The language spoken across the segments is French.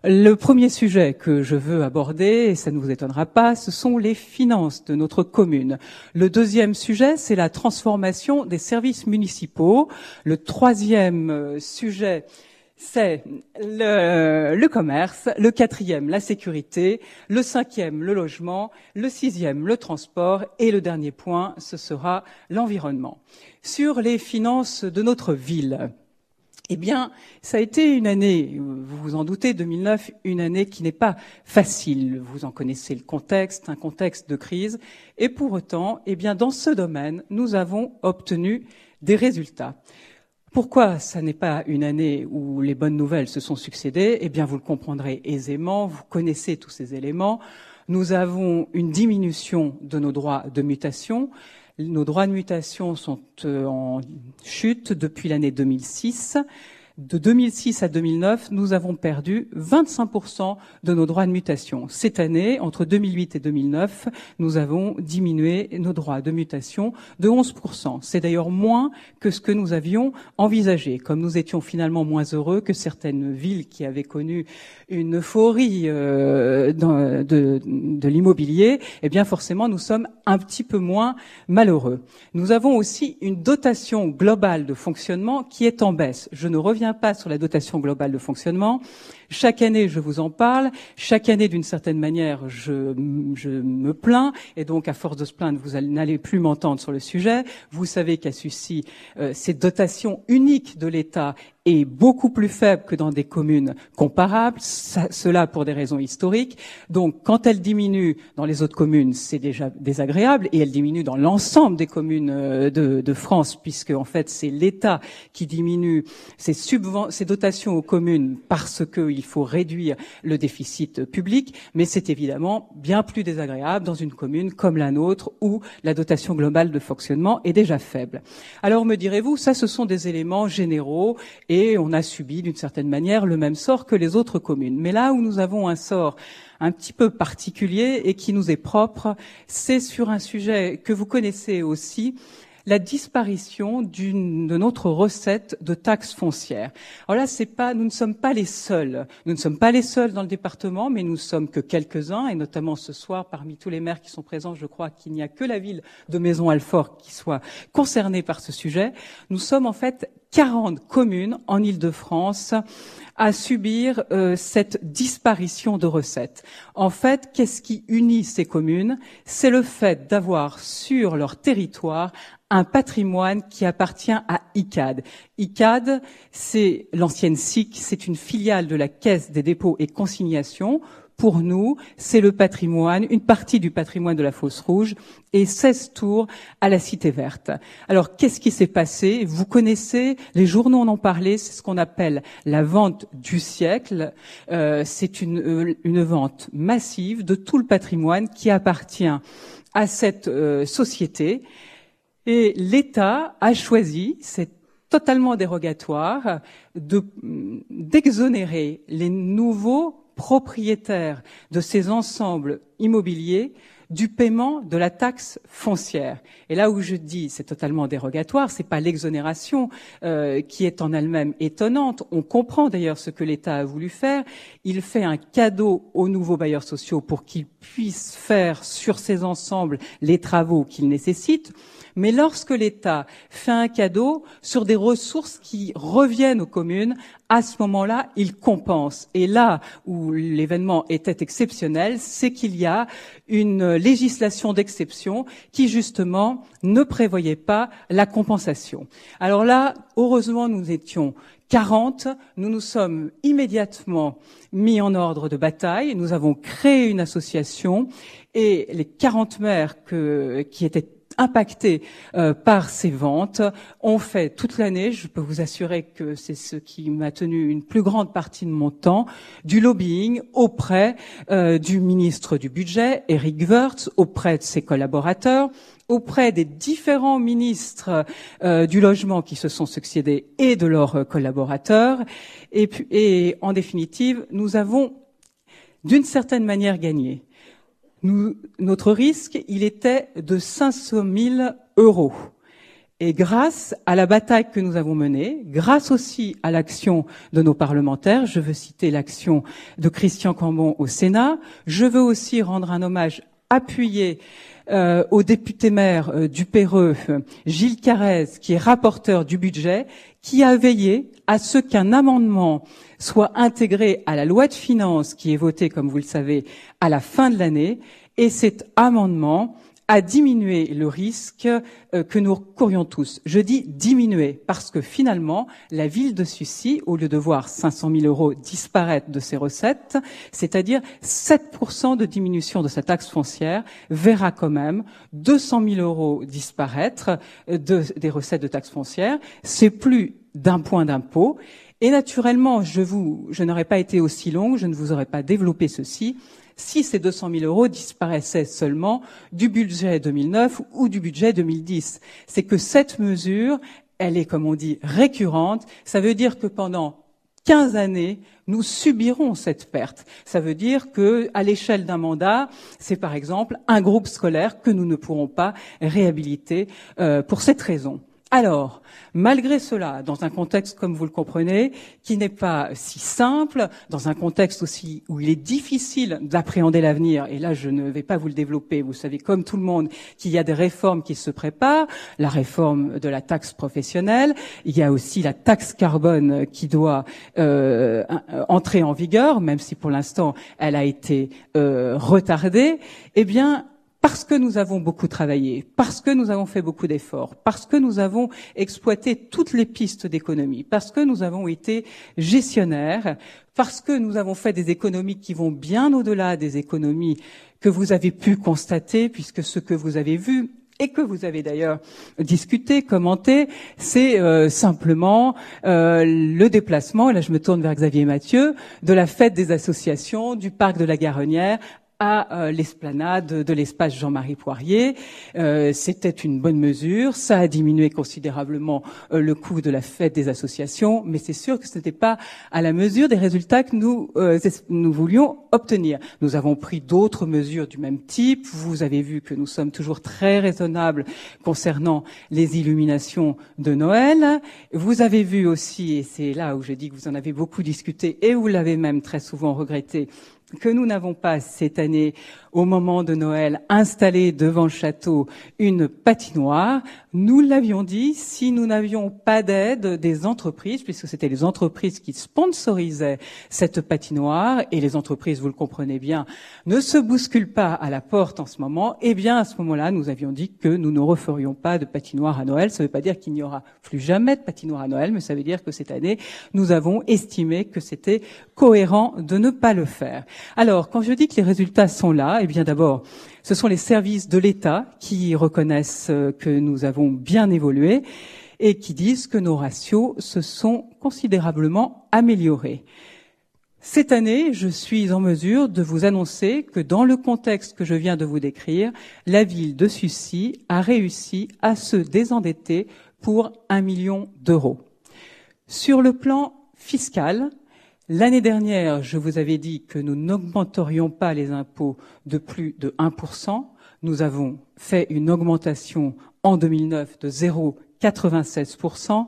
Le premier sujet que je veux aborder, et ça ne vous étonnera pas, ce sont les finances de notre commune. Le deuxième sujet, c'est la transformation des services municipaux. Le troisième sujet, c'est le commerce. Le quatrième, la sécurité. Le cinquième, le logement. Le sixième, le transport. Et le dernier point, ce sera l'environnement. Sur les finances de notre ville, eh bien, ça a été une année, vous vous en doutez, 2009, une année qui n'est pas facile. Vous en connaissez le contexte, un contexte de crise. Et pour autant, eh bien, dans ce domaine, nous avons obtenu des résultats. Pourquoi ça n'est pas une année où les bonnes nouvelles se sont succédées? Eh bien, vous le comprendrez aisément, vous connaissez tous ces éléments. Nous avons une diminution de nos droits de mutation. Nos droits de mutation sont en chute depuis l'année 2006. De 2006 à 2009, nous avons perdu 25% de nos droits de mutation. Cette année, entre 2008 et 2009, nous avons diminué nos droits de mutation de 11%. C'est d'ailleurs moins que ce que nous avions envisagé. Comme nous étions finalement moins heureux que certaines villes qui avaient connu une euphorie de l'immobilier, eh bien forcément, nous sommes un petit peu moins malheureux. Nous avons aussi une dotation globale de fonctionnement qui est en baisse. Je ne reviens pas sur la dotation globale de fonctionnement. Chaque année, je vous en parle. Chaque année, d'une certaine manière, je me plains. Et donc, à force de se plaindre, vous n'allez plus m'entendre sur le sujet. Vous savez qu'à Sucy, cette dotation unique de l'État est beaucoup plus faible que dans des communes comparables, cela pour des raisons historiques. Donc, quand elle diminue dans les autres communes, c'est déjà désagréable, et elle diminue dans l'ensemble des communes de France, puisque en fait, c'est l'État qui diminue ses dotations aux communes parce qu'il faut réduire le déficit public, mais c'est évidemment bien plus désagréable dans une commune comme la nôtre, où la dotation globale de fonctionnement est déjà faible. Alors, me direz-vous, ça, ce sont des éléments généraux, et on a subi d'une certaine manière le même sort que les autres communes. Mais là où nous avons un sort un petit peu particulier et qui nous est propre, c'est sur un sujet que vous connaissez aussi, la disparition de notre recette de taxe foncière. Alors là, nous ne sommes pas les seuls. Nous ne sommes pas les seuls dans le département, mais nous sommes que quelques-uns, et notamment ce soir, parmi tous les maires qui sont présents, je crois qu'il n'y a que la ville de Maisons-Alfort qui soit concernée par ce sujet. Nous sommes en fait 40 communes en Île-de-France à subir cette disparition de recettes. En fait, qu'est-ce qui unit ces communes? C'est le fait d'avoir sur leur territoire un patrimoine qui appartient à ICAD. ICAD, c'est l'ancienne SIC, c'est une filiale de la Caisse des dépôts et consignations. Pour nous, c'est le patrimoine, une partie du patrimoine de la Fosse Rouge, et 16 tours à la Cité Verte. Alors, qu'est-ce qui s'est passé? Vous connaissez, les journaux en ont parlé, c'est ce qu'on appelle la vente du siècle. C'est une vente massive de tout le patrimoine qui appartient à cette société. Et l'État a choisi, c'est totalement dérogatoire, d'exonérer les nouveaux propriétaires de ces ensembles immobiliers du paiement de la taxe foncière. Et là où je dis c'est totalement dérogatoire, c'est pas l'exonération qui est en elle-même étonnante. On comprend d'ailleurs ce que l'État a voulu faire. Il fait un cadeau aux nouveaux bailleurs sociaux pour qu'ils puissent faire sur ces ensembles les travaux qu'ils nécessitent. Mais lorsque l'État fait un cadeau sur des ressources qui reviennent aux communes, à ce moment-là, il compense. Et là où l'événement était exceptionnel, c'est qu'il y a une législation d'exception qui, justement, ne prévoyait pas la compensation. Alors là, heureusement, nous étions 40, nous nous sommes immédiatement mis en ordre de bataille, nous avons créé une association, et les 40 maires qui étaient impactés par ces ventes ont fait toute l'année, je peux vous assurer que c'est ce qui m'a tenu une plus grande partie de mon temps, du lobbying auprès du ministre du Budget, Éric Woerth, auprès de ses collaborateurs, auprès des différents ministres du logement qui se sont succédés et de leurs collaborateurs. Et en définitive, nous avons d'une certaine manière gagné. Notre risque, il était de 500 000 €. Et grâce à la bataille que nous avons menée, grâce aussi à l'action de nos parlementaires, je veux citer l'action de Christian Cambon au Sénat, je veux aussi rendre un hommage appuyé au député maire du Perreux, Gilles Carrez, qui est rapporteur du budget, qui a veillé à ce qu'un amendement soit intégré à la loi de finances qui est votée, comme vous le savez, à la fin de l'année. Et cet amendement a diminué le risque que nous courions tous. Je dis diminuer parce que finalement, la ville de Sucy, au lieu de voir 500 000 euros disparaître de ses recettes, c'est-à-dire 7% de diminution de sa taxe foncière, verra quand même 200 000 euros disparaître des recettes de taxe foncière. C'est plus d'un point d'impôt. Et naturellement, je n'aurais pas été aussi longue, je ne vous aurais pas développé ceci si ces 200 000 euros disparaissaient seulement du budget 2009 ou du budget 2010. C'est que cette mesure, elle est, comme on dit, récurrente. Ça veut dire que pendant 15 années, nous subirons cette perte. Ça veut dire que, à l'échelle d'un mandat, c'est par exemple un groupe scolaire que nous ne pourrons pas réhabiliter pour cette raison. Alors, malgré cela, dans un contexte, comme vous le comprenez, qui n'est pas si simple, dans un contexte aussi où il est difficile d'appréhender l'avenir, et là je ne vais pas vous le développer, vous savez comme tout le monde qu'il y a des réformes qui se préparent, la réforme de la taxe professionnelle, il y a aussi la taxe carbone qui doit entrer en vigueur, même si pour l'instant elle a été retardée, eh bien, parce que nous avons beaucoup travaillé, parce que nous avons fait beaucoup d'efforts, parce que nous avons exploité toutes les pistes d'économie, parce que nous avons été gestionnaires, parce que nous avons fait des économies qui vont bien au-delà des économies que vous avez pu constater, puisque ce que vous avez vu et que vous avez d'ailleurs discuté, commenté, c'est simplement le déplacement, et là je me tourne vers Xavier Mathieu, de la fête des associations du parc de la Garonnière à l'esplanade de l'espace Jean-Marie Poirier. C'était une bonne mesure, ça a diminué considérablement le coût de la fête des associations, mais c'est sûr que ce n'était pas à la mesure des résultats que nous voulions obtenir. Nous avons pris d'autres mesures du même type. Vous avez vu que nous sommes toujours très raisonnables concernant les illuminations de Noël. Vous avez vu aussi, et c'est là où je dis que vous en avez beaucoup discuté, et vous l'avez même très souvent regretté, que nous n'avons pas cette année, au moment de Noël, installé devant le château une patinoire. Nous l'avions dit, si nous n'avions pas d'aide des entreprises, puisque c'était les entreprises qui sponsorisaient cette patinoire, et les entreprises, vous le comprenez bien, ne se bousculent pas à la porte en ce moment, eh bien à ce moment-là, nous avions dit que nous ne referions pas de patinoire à Noël. Ça ne veut pas dire qu'il n'y aura plus jamais de patinoire à Noël, mais ça veut dire que cette année, nous avons estimé que c'était cohérent de ne pas le faire. Alors, quand je dis que les résultats sont là, eh bien d'abord, ce sont les services de l'État qui reconnaissent que nous avons bien évolué et qui disent que nos ratios se sont considérablement améliorés. Cette année, je suis en mesure de vous annoncer que dans le contexte que je viens de vous décrire, la ville de Sucy a réussi à se désendetter pour 1 million d'euros. Sur le plan fiscal, l'année dernière, je vous avais dit que nous n'augmenterions pas les impôts de plus de 1%. Nous avons fait une augmentation en 2009 de 0,96%.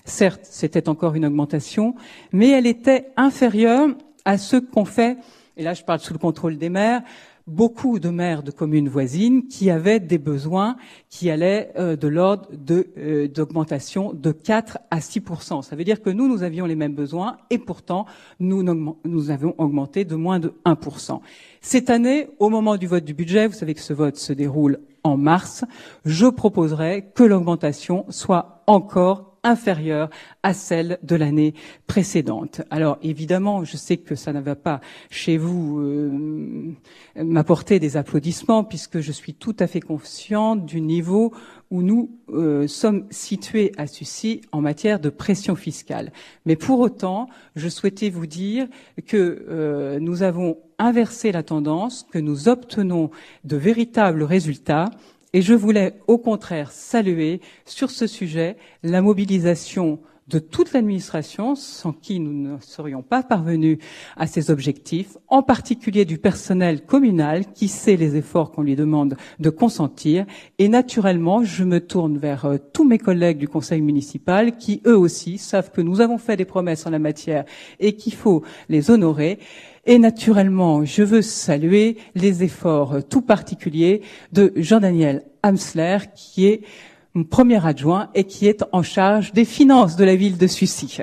Certes, c'était encore une augmentation, mais elle était inférieure à ce qu'ont fait, et là je parle sous le contrôle des maires, beaucoup de maires de communes voisines qui avaient des besoins qui allaient de l'ordre d'augmentation de 4 à 6%. Ça veut dire que nous avions les mêmes besoins et pourtant nous avons augmenté de moins de 1%. Cette année, au moment du vote du budget, vous savez que ce vote se déroule en mars, je proposerai que l'augmentation soit encore inférieure à celle de l'année précédente. Alors évidemment, je sais que ça ne va pas chez vous m'apporter des applaudissements puisque je suis tout à fait consciente du niveau où nous sommes situés à Sucy en matière de pression fiscale. Mais pour autant, je souhaitais vous dire que nous avons inversé la tendance, que nous obtenons de véritables résultats. Et je voulais au contraire saluer sur ce sujet la mobilisation de toute l'administration, sans qui nous ne serions pas parvenus à ces objectifs, en particulier du personnel communal qui sait les efforts qu'on lui demande de consentir. Et naturellement, je me tourne vers tous mes collègues du conseil municipal qui, eux aussi, savent que nous avons fait des promesses en la matière et qu'il faut les honorer. Et naturellement, je veux saluer les efforts tout particuliers de Jean-Daniel Amsler, qui est mon premier adjoint et qui est en charge des finances de la ville de Sucy.